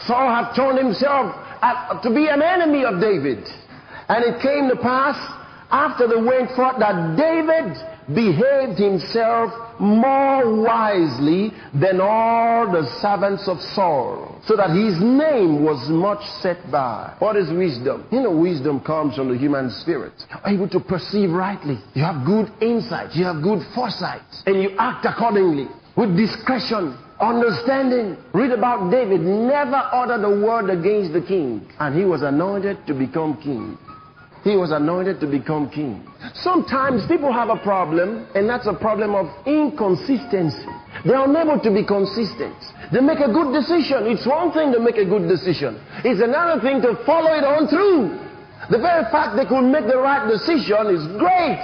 Saul had turned himself to be an enemy of David. And it came to pass, after they went forth, that David behaved himself more wisely than all the servants of Saul, so that his name was much set by. What is wisdom? You know, wisdom comes from the human spirit. You're able to perceive rightly. You have good insight. You have good foresight. And you act accordingly with discretion, understanding. Read about David. Never uttered a word against the king. And he was anointed to become king. He was anointed to become king. Sometimes people have a problem, and that's a problem of inconsistency. They are unable to be consistent. They make a good decision. It's one thing to make a good decision. It's another thing to follow it on through. The very fact they could make the right decision is great.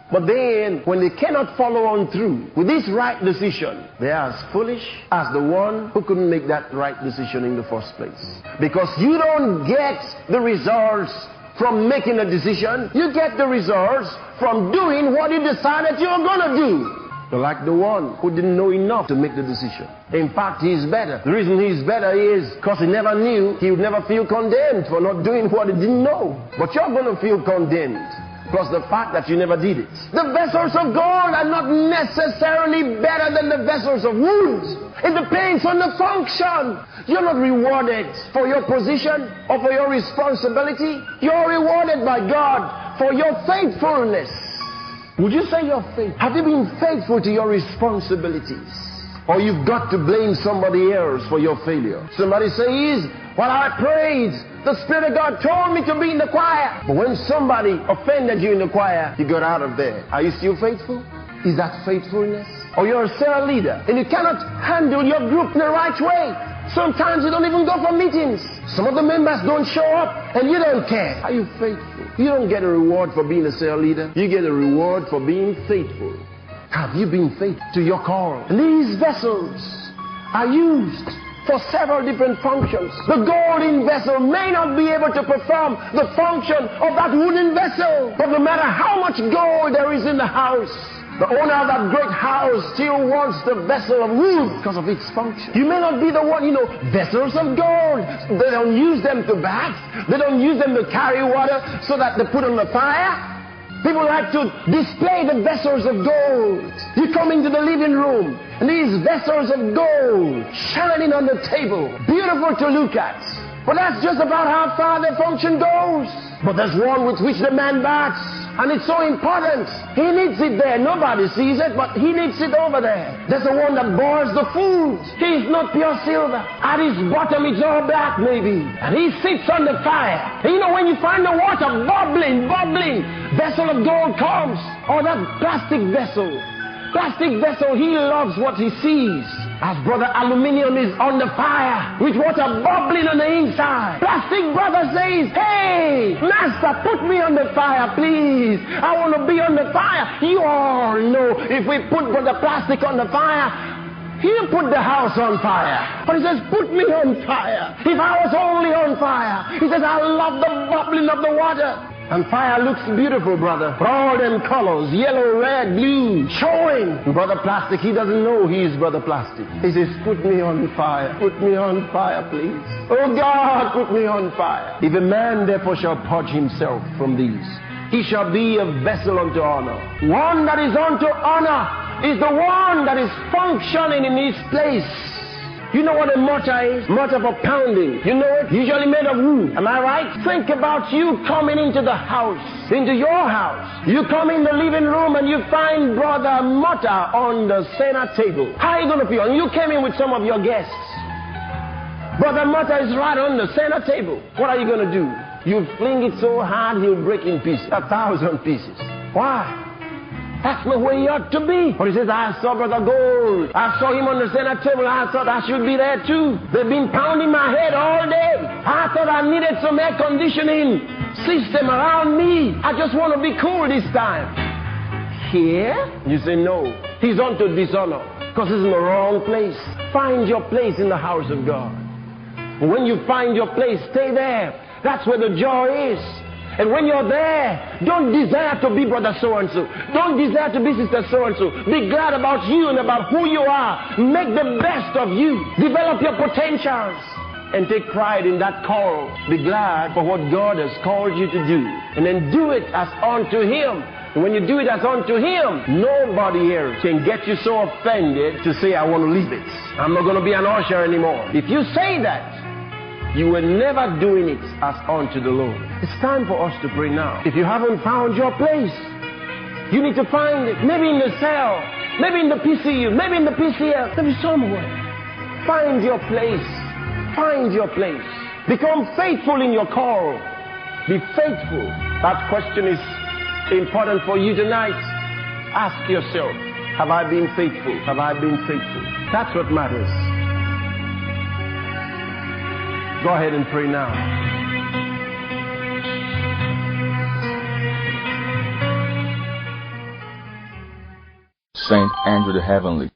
But then, when they cannot follow on through with this right decision, they are as foolish as the one who couldn't make that right decision in the first place. Because you don't get the results from making a decision. You get the results from doing what you decided you're going to do. You're like the one who didn't know enough to make the decision. In fact, he's better. The reason he's better is because he never knew. He would never feel condemned for not doing what he didn't know. But you're going to feel condemned because the fact that you never did it. The vessels of gold are not necessarily better than the vessels of wood. It depends on the function. You're not rewarded for your position or for your responsibility. You're rewarded by God for your faithfulness. Would you say you're faithful? Have you been faithful to your responsibilities? Or you've got to blame somebody else for your failure? Somebody says, well, I prayed. The Spirit of God told me to be in the choir. But when somebody offended you in the choir, you got out of there. Are you still faithful? Is that faithfulness? Or you're a cell leader and you cannot handle your group in the right way. Sometimes you don't even go for meetings. Some of the members don't show up and you don't care. Are you faithful? You don't get a reward for being a cell leader. You get a reward for being faithful. Have you been faithful to your call? And these vessels are used for several different functions. The golden vessel may not be able to perform the function of that wooden vessel. But no matter how much gold there is in the house, the owner of that great house still wants the vessel of wood because of its function. You may not be the one, vessels of gold. They don't use them to bath. They don't use them to carry water so that they put on the fire. People like to display the vessels of gold. You come into the living room and these vessels of gold shining on the table. Beautiful to look at. But that's just about how far the function goes. But there's one with which the man baths. And it's so important. He needs it there. Nobody sees it, but he needs it over there. There's the one that boils the food. He's not pure silver. At his bottom, it's all black, maybe. And he sits on the fire. And when you find the water bubbling, vessel of gold comes. Or that plastic vessel, he loves what he sees. As brother aluminium is on the fire with water bubbling on the inside, plastic brother says, hey, master, put me on the fire, please. I want to be on the fire. You all know if we put brother plastic on the fire, he'll put the house on fire. But he says, put me on fire. If I was only on fire. He says, I love the bubbling of the water. And fire looks beautiful, brother. All them colors, yellow, red, blue, showing. Brother Plastic, he doesn't know he's Brother Plastic. He says, put me on fire. Put me on fire, please. Oh God, put me on fire. If a man therefore shall purge himself from these, he shall be a vessel unto honor. One that is unto honor is the one that is functioning in his place. You know what a mortar is? Mortar for pounding. You know it? Usually made of wood. Am I right? Think about you coming into the house, into your house. You come in the living room and you find Brother Mortar on the center table. How are you going to feel? And you came in with some of your guests. Brother Mortar is right on the center table. What are you going to do? You fling it so hard he'll break in pieces, 1,000 pieces. Why? That's the way you ought to be. But he says, I saw Brother Gold. I saw him on the center table. I thought I should be there too. They've been pounding my head all day. I thought I needed some air conditioning system around me. I just want to be cool this time. Here? You say no. He's unto dishonor because he's in the wrong place. Find your place in the house of God. When you find your place, stay there. That's where the joy is. And when you're there, don't desire to be brother so-and-so. Don't desire to be sister so-and-so. Be glad about you and about who you are. Make the best of you. Develop your potentials. and take pride in that call. Be glad for what God has called you to do. And then do it as unto Him. And when you do it as unto Him, nobody else can get you so offended to say, I want to leave it. I'm not going to be an usher anymore. If you say that, you were never doing it as unto the Lord. It's time for us to pray now. If you haven't found your place, you need to find it. Maybe in the cell, maybe in the PCU, maybe in the PCL, maybe somewhere. Find your place. Find your place. Become faithful in your call. Be faithful. That question is important for you tonight. Ask yourself, have I been faithful? Have I been faithful? That's what matters. Go ahead and pray now. Saint Andrew the Heavenly,